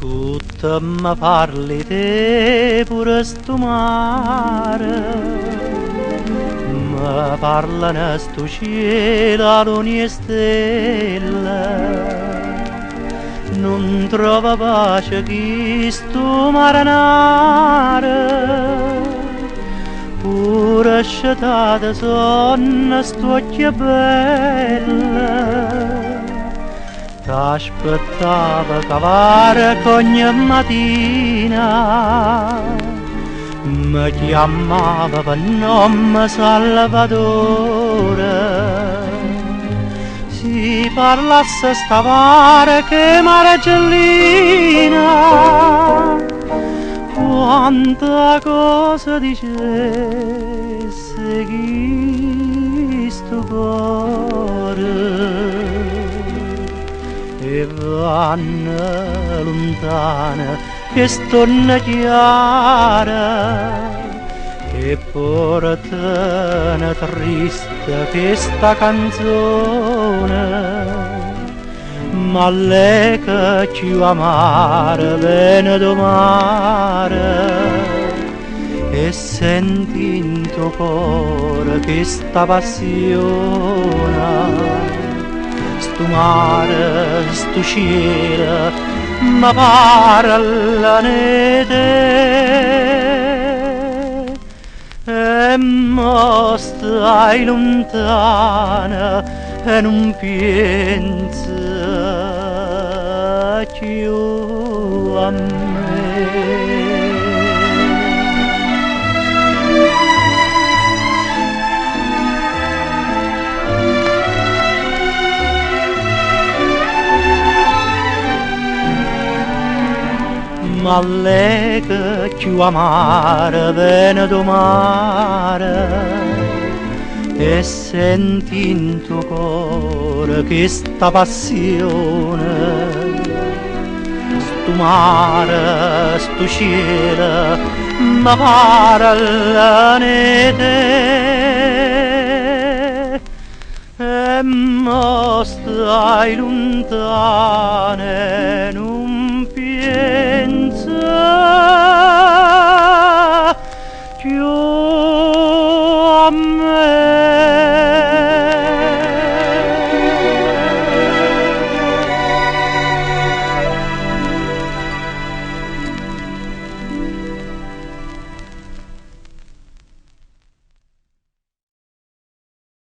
Tutta mi parli te pure sto mare, mi parlano sto cielo, luni e stelle. Non trova pace chi sto marinare, pure scetate sonno sto occhio belle. T'aspettava cavare ogni mattina, mi chiamava per nome Salvatore. Si parlasse stavare che maragellina, quanta cosa dicesse chi sto cuore. E vanno lontana che stonna chiara, che portano triste questa canzone, ma lei che ci amare viene domare e senti in tuo cuore questa passione. Sto mare, sto cielo, ma parlano te e mo stai lontana e non pensi più a me. Ma lei che più amare viene domare e senti in tuo cuore questa passione. Sto mare, sto cielo, ma parlano te e mo stai lontana.